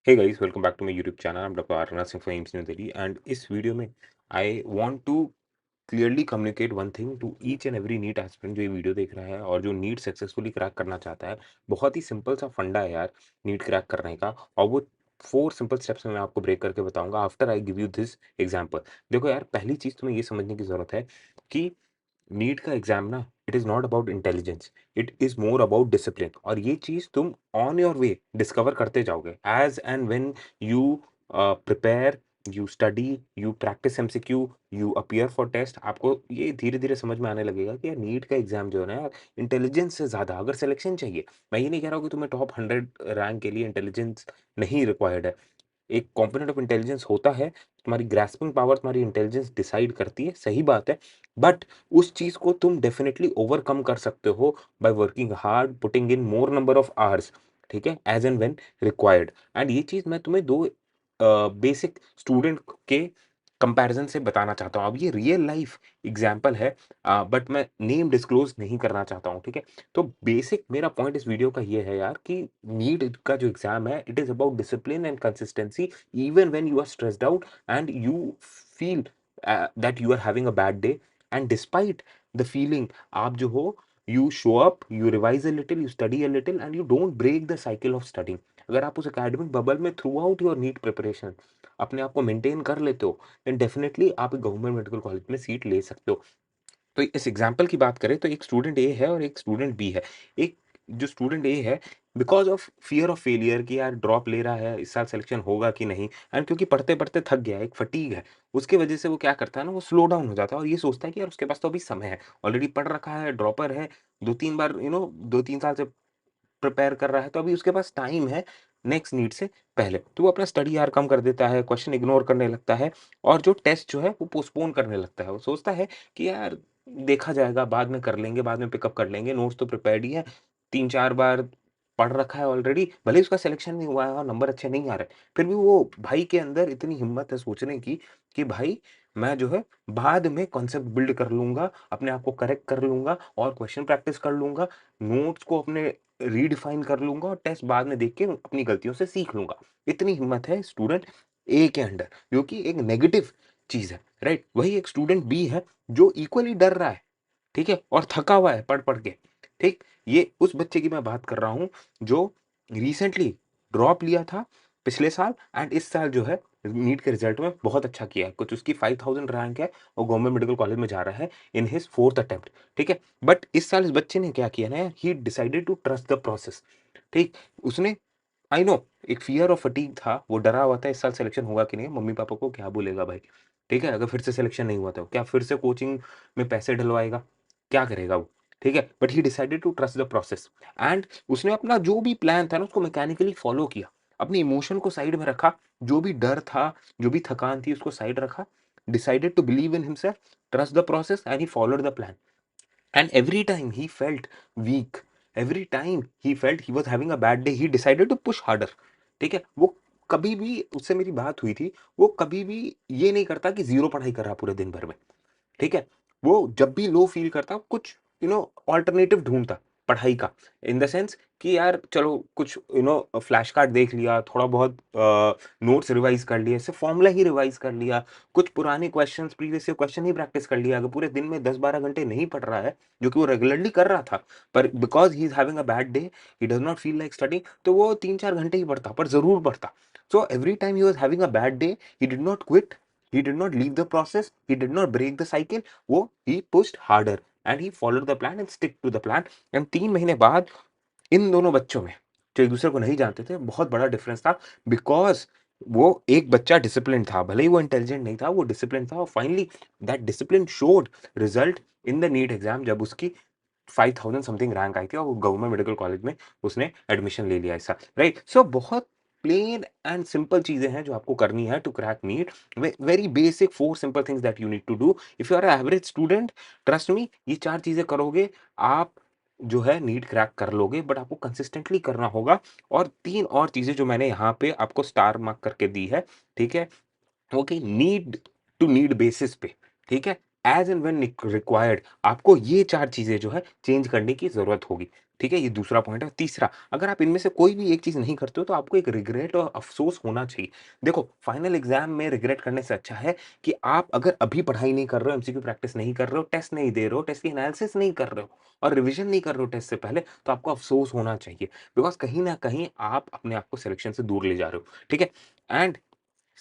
Hey guys, welcome back to my YouTube channel. I'm Dr. Arana Singh from AIIMS New Delhi, and इस video में I want to clearly communicate one thing to each and every NEET aspirant जो ये video देख रहा है और जो NEET successfully crack करना चाहता है। बहुत ही सिंपल सा फंडा है यार नीट क्रैक करने का, और वो 4 सिंपल स्टेप्स में मैं आपको ब्रेक करके बताऊंगा after I give you this example. देखो यार, पहली चीज तुम्हें ये समझने की जरूरत है कि नीट का एग्जाम ना, it is not about intelligence, it is more about discipline. और ये चीज तुम ऑन योर वे डिस्कवर करते जाओगे as and when you prepare, you study, you practice MCQ, you appear for test. आपको ये धीरे धीरे समझ में आने लगेगा कि यार नीट का एग्जाम जो है ना यार, इंटेलिजेंस से ज्यादा अगर सिलेक्शन चाहिए, मैं ये नहीं कह रहा हूँ कि तुम्हें टॉप 100 रैंक के लिए इंटेलिजेंस नहीं रिक्वायर्ड है। एक कंपोनेंट ऑफ इंटेलिजेंस होता है, तुम्हारी ग्रास्पिंग पावर तुम्हारी इंटेलिजेंस डिसाइड करती है, सही बात है। बट उस चीज को तुम डेफिनेटली ओवरकम कर सकते हो by working hard, putting in more number of hours, ठीक है, as and when required. And ये चीज मैं तुम्हें दो बेसिक स्टूडेंट के कंपैरिजन से बताना चाहता हूँ। अब ये रियल लाइफ एग्जाम्पल है, बट मैं नेम डिस्क्लोज नहीं करना चाहता हूँ, ठीक है। तो बेसिक मेरा पॉइंट इस वीडियो का ये है यार कि नीट का जो एग्जाम है, it is about discipline and consistency. Even when you are stressed out and you feel that you are having a bad day, and despite the feeling, आप जो हो, you show up, you revise a little, you study a little, and you don't break the cycle of studying. अगर आप उस academic bubble में throughout your NEET preparation अपने आप को मेंटेन कर लेते हो, देन डेफिनेटली आप एक गवर्नमेंट मेडिकल कॉलेज में सीट ले सकते हो। तो इस एग्जाम्पल की बात करें तो एक स्टूडेंट ए है और एक स्टूडेंट बी है। एक जो स्टूडेंट ए है, because of fear of failure कि यार ड्रॉप ले रहा है, इस साल सिलेक्शन होगा कि नहीं, एंड क्योंकि पढ़ते पढ़ते थक गया है, एक फटीग है, उसके वजह से वो क्या करता है ना, वो स्लो डाउन हो जाता है और ये सोचता है कि यार उसके पास तो अभी समय है, ऑलरेडी पढ़ रखा है, ड्रॉपर है, 2-3 बार 2-3 साल से प्रिपेयर कर रहा है, तो अभी उसके पास टाइम है नेक्स्ट नीट से पहले। तो वो अपना स्टडी यार कम कर देता है, क्वेश्चन इग्नोर करने लगता है, और जो टेस्ट जो है वो पोस्टपोन करने लगता है। वो सोचता है कि यार देखा जाएगा, बाद में कर लेंगे, बाद में पिकअप कर लेंगे, नोट्स तो प्रिपेयर्ड ही है, 3-4 बार पढ़ रखा है ऑलरेडी, भले ही उसका सिलेक्शन नहीं हुआ है और नंबर अच्छे नहीं आ रहे, फिर भी वो भाई के अंदर इतनी हिम्मत है सोचने की कि भाई मैं जो है बाद में कॉन्सेप्ट बिल्ड कर लूंगा, अपने आप को करेक्ट कर लूंगा और क्वेश्चन प्रैक्टिस कर लूंगा, नोट्स को अपने रीडिफाइन कर लूंगा और टेस्ट बाद में देख के अपनी गलतियों से सीख लूंगा। इतनी हिम्मत है स्टूडेंट ए के अंडर, जो कि एक नेगेटिव चीज है, राइट। वही एक स्टूडेंट बी है जो इक्वली डर रहा है, ठीक है, और थका हुआ है पढ़ पढ़ के, ठीक। ये उस बच्चे की मैं बात कर रहा हूँ जो रिसेंटली ड्रॉप लिया था पिछले साल, एंड इस साल जो है नीट के रिजल्ट में बहुत अच्छा किया है, कुछ उसकी 5000 रैंक है और गवर्नमेंट मेडिकल कॉलेज में जा रहा है इन हिज 4th अटेम्प्ट, ठीक है। बट इस साल इस बच्चे ने क्या किया ना, he decided to trust the process, ठीक। उसने, आई नो, एक फियर ऑफ फटीग था, वो डरा हुआ था इस साल सिलेक्शन होगा कि नहीं, मम्मी पापा को क्या बोलेगा भाई, ठीक है, अगर फिर से सिलेक्शन नहीं हुआ तो क्या फिर से कोचिंग में पैसे डलवाएगा, क्या करेगा वो, ठीक है। But he decided to trust the process, and उसने अपना जो भी प्लान था ना उसको मैकेनिकली फॉलो किया, अपने इमोशन को साइड में रखा, जो भी डर था, जो भी थकान थी उसको साइड रखा, decided to believe in himself, trust the process, and he followed the plan. And every time he felt weak, every time he felt he was having a bad day, he decided to push harder, ठीक है। वो कभी भी, उससे मेरी बात हुई थी, वो कभी भी ये नहीं करता कि जीरो पढ़ाई कर रहा पूरे दिन भर में, ठीक है। वो जब भी लो फील करता, कुछ ऑल्टरनेटिव ढूंढता पढ़ाई का, इन द सेंस कि यार चलो कुछ फ्लैश कार्ड देख लिया, थोड़ा बहुत नोट्स रिवाइज कर लिए, सिर्फ फॉर्मूला ही रिवाइज कर लिया, कुछ पुराने क्वेश्चंस, प्रीवियस ईयर क्वेश्चन ही प्रैक्टिस कर लिया। अगर पूरे दिन में 10-12 घंटे नहीं पढ़ रहा है, जो कि वो रेगुलरली कर रहा था, पर because he is having a bad day, he does not feel like studying, तो वो 3-4 घंटे ही पढ़ता, पर जरूर पढ़ता। So every time he was having a bad day, he did not quit, he did not leave the process, he did not break the cycle, वो he pushed harder and he followed the plan and stick to the plan। and 3 महीने बाद इन दोनों बच्चों में, जो एक दूसरे को नहीं जानते थे, बहुत बड़ा डिफरेंस था, बिकॉज वो एक बच्चा डिसिप्लिन था, भले ही वो इंटेलिजेंट नहीं था, वो डिसिप्लिन था, और finally that discipline showed result in the NEET exam, जब उसकी 5000 समथिंग रैंक आई थी और वो गवर्नमेंट मेडिकल कॉलेज में उसने एडमिशन ले लिया ऐसा, राइट। सो बहुत प्लेन एंड सिंपल चीजें हैं जो आपको करनी है to crack NEET. Very basic 4 simple things that you need to do if you are average student. Trust me, ये 4 चीजें करोगे, आप जो है नीट क्रैक कर लोगे, बट आपको कंसिस्टेंटली करना होगा। और 3 और चीजें जो मैंने यहाँ पे आपको स्टार मार्क करके दी है, ठीक है, वो कि नीड टू नीड बेसिस पे, ठीक है, एज एंड व्हेन रिक्वायर्ड, आपको ये 4 चीजें जो है चेंज करने की जरूरत होगी। ठीक है? ये दूसरा पॉइंट है। तीसरा, अगर आप इनमें से कोई भी एक चीज़ नहीं करते हो तो आपको एक रिग्रेट और अफ़सोस होना चाहिए। देखो, फाइनल एग्ज़ाम में रिग्रेट करने से अच्छा है कि आप अगर अभी पढ़ाई नहीं कर रहे हो, एमसीक्यू प्रैक्टिस नहीं कर रहे हो, टेस्ट नहीं दे रहे हो, टेस्ट की एनालिसिस नहीं कर रहे हो और रिविज़न नहीं कर रहे हो टेस्ट से पहले, तो आपको अफ़सोस होना चाहिए। बिकॉज़ कहीं न कहीं आप अपने आप को सिलेक्शन से दूर ले जा रहे हो। ठीक है? एंड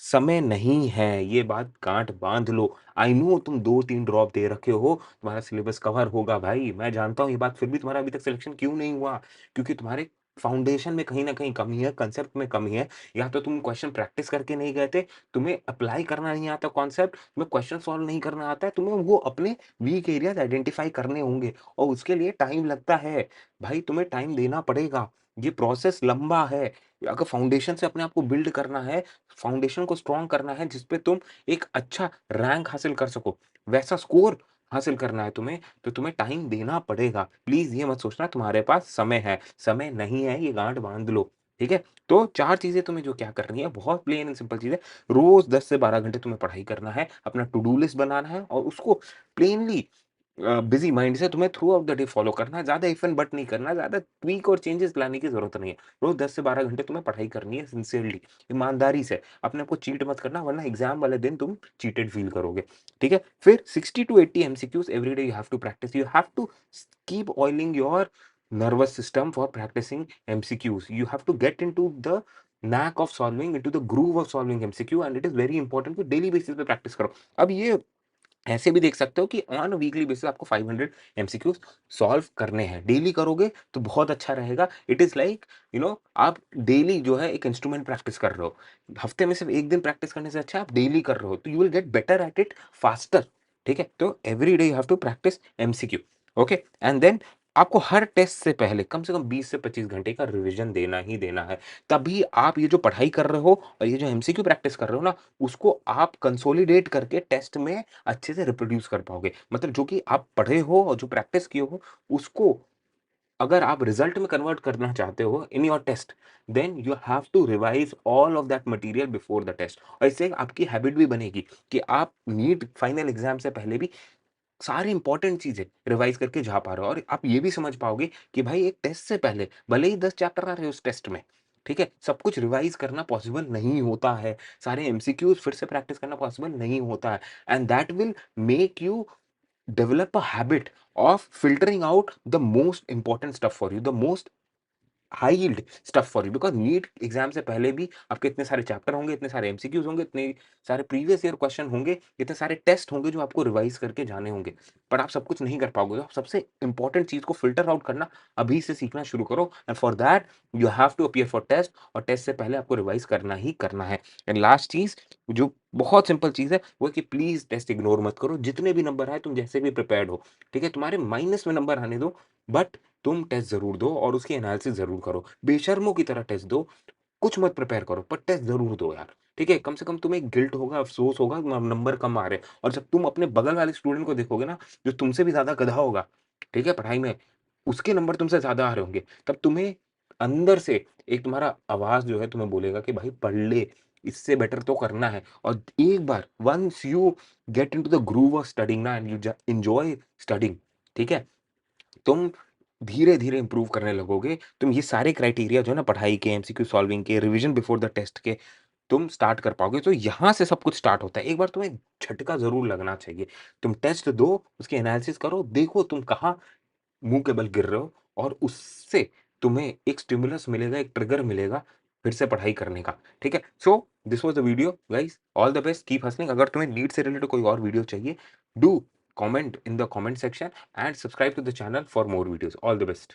समय नहीं है, ये बात गाँठ बाँध लो। आई नो तुम 2-3 ड्रॉप दे रखे हो, तुम्हारा सिलेबस कवर होगा भाई, मैं जानता हूँ ये बात, फिर भी तुम्हारा अभी तक सिलेक्शन क्यों नहीं हुआ? क्योंकि तुम्हारे फाउंडेशन में कहीं न कहीं कमी है, कांसेप्ट में कमी है, या तो तुम क्वेश्चन प्रैक्टिस करके नहीं गए थे, तुम्हें अप्लाई करना नहीं आता कॉन्सेप्ट, तुम्हें क्वेश्चन सॉल्व नहीं करना आता है, तुम्हें वो अपने वीक एरियाज़ आइडेंटिफाई करने होंगे और उसके लिए टाइम लगता है। भाई तुम्हें टाइम देना पड़ेगा, ये प्रोसेस लंबा है। अगर फाउंडेशन से अपने आप को बिल्ड करना है, फाउंडेशन को स्ट्रॉन्ग करना है जिस पे तुम एक अच्छा रैंक हासिल कर सको, वैसा स्कोर हासिल करना है तुम्हें, तो तुम्हें टाइम देना पड़ेगा। प्लीज़ ये मत सोचना तुम्हारे पास समय है, समय नहीं है, ये गाँठ बाँध लो, ठीक है? तो 4 चीज़ें तुम्हें जो क्या करनी है, बहुत प्लेन एंड सिंपल चीज़ है। रोज़ 10 से 12 घंटे तुम्हें पढ़ाई करना है, अपना टू डू लिस्ट बनाना है और उसको प्लेनली बिज़ी माइंड से तुम्हें through out the day follow करना है, ज़्यादा इफ एंड बट नहीं करना है, ज़्यादा ट्वीक और चेंजेस लाने की ज़रूरत नहीं है। रोज़ 10 से 12 घंटे तुम्हें पढ़ाई करनी है सिंसियरली, ईमानदारी से। अपने आप को चीट मत करना वरना एग्ज़ाम वाले दिन तुम चीटेड फ़ील करोगे, ठीक है? फिर 60 to 80 MCQs every day you have to practice, you have to keep oiling your nervous system for practicing MCQs. You have to get into the knack of solving, into the groove of solving MCQ and it is very important कि daily basis पे practice करो। अब ये ऐसे भी देख सकते हो कि ऑन वीकली बेसिस आपको 500 एमसीक्यूज सॉल्व करने हैं। डेली करोगे तो बहुत अच्छा रहेगा। इट इज़ लाइक आप डेली जो है एक इंस्ट्रूमेंट प्रैक्टिस कर रहे हो। हफ्ते में सिर्फ 1 दिन प्रैक्टिस करने से अच्छा आप डेली कर रहे हो, तो you will get better at it faster. ठीक है? तो every day you have to practice MCQ. Okay? And then आपको हर टेस्ट से पहले कम से कम 20 से 25 घंटे का रिविज़न देना ही देना है। तभी आप ये जो पढ़ाई कर रहे हो और ये जो एमसीक्यू प्रैक्टिस कर रहे हो ना, उसको आप कंसोलिडेट करके टेस्ट में अच्छे से रिप्रोड्यूस कर पाओगे। मतलब जो कि आप पढ़े हो और जो प्रैक्टिस किए हो, उसको अगर आप रिज़ल्ट में कन्वर्ट करना चाहते हो in your test, then you have to revise all of that material before the test और इससे आपकी हैबिट भी बनेगी कि आप नीट फाइनल एग्ज़ाम से पहले भी सारी इंपॉर्टेंट चीज़ें रिवाइज़ करके जा पा रहे हो और आप ये भी समझ पाओगे कि भाई एक टेस्ट से पहले भले ही 10 चैप्टर आ रहे हो उस टेस्ट में, ठीक है? सब कुछ रिवाइज़ करना पॉसिबल नहीं होता है। सारे एमसीक्यूज़ फिर से प्रैक्टिस करना पॉसिबल नहीं होता है and that will make you develop a habit of filtering out the most important stuff for you, the most high yield stuff for you because NEET exam से पहले भी आपके इतने सारे चैप्टर होंगे, इतने सारे एमसीक्यूज़ होंगे, इतने सारे प्रीवियस ईयर क्वेश्चन होंगे, इतने सारे टेस्ट होंगे जो आपको रिवाइज़ करके जाने होंगे। पर आप सब कुछ नहीं कर पाओगे। आप सबसे इम्पोर्टेंट चीज़ को फ़िल्टर आउट करना अभी से सीखना शुरू करो and for that you have to appear for test और टेस्ट से पहले आपको रिवाइज़ करना ही करना है। एंड लास्ट चीज़ जो बहुत सिंपल चीज़ है, वो है कि प्लीज़ टेस्ट इग्नोर मत करो। जितने भी नंबर आए तुम जैसे भी प्रिपेयर्ड हो, ठीक है? तुम्हारे माइनस में नंबर आने दो बट तुम टेस्ट ज़रूर दो और उसकी एनालिसिस ज़रूर करो। बेशर्मों की तरह टेस्ट दो, कुछ मत प्रिपेयर करो पर टेस्ट ज़रूर दो यार, ठीक है? कम से कम तुम्हें गिल्ट होगा, अफ़सोस होगा नंबर कम आ रहे हैं और जब तुम अपने बगल वाले स्टूडेंट को देखोगे ना, जो तुमसे भी ज़्यादा गधा होगा, ठीक है, पढ़ाई में, उसके नंबर तुमसे ज़्यादा आ रहे होंगे, तब तुम्हें अंदर से एक तुम्हारा आवाज़ जो है तुम्हें बोलेगा कि भाई पढ़ ले, इससे बेटर तो करना है और एक बार once you get into the groove of studying ना एंड यू ज एन्जॉय स्टडीइंग, ठीक है? तुम धीरे-धीरे इम्प्रूव करने लगोगे। तुम ये सारे क्राइटेरिया जो है ना पढ़ाई के, एमसीक्यू सॉल्विंग के, रिविज़न बिफोर द टेस्ट के, तुम स्टार्ट कर पाओगे। तो यहाँ से सब कुछ स्टार्ट होता है। एक बार तुम्हें झटका ज़रूर लगना चाहिए। तुम टेस्ट दो, उसकी एनालिसिस करो, देखो तुम कहाँ मुँह के बल गिर रहे हो और उससे तुम्हें एक स्टिमुलस मिलेगा, एक ट्रिगर मिलेगा फिर से पढ़ाई करने का। ठीक है? So this was the video guys. All the best, keep hustling. अगर तुम्हें नीट से रिलेटेड कोई और वीडियो चाहिए, do comment in the comment section and subscribe to the channel for more videos. All the best.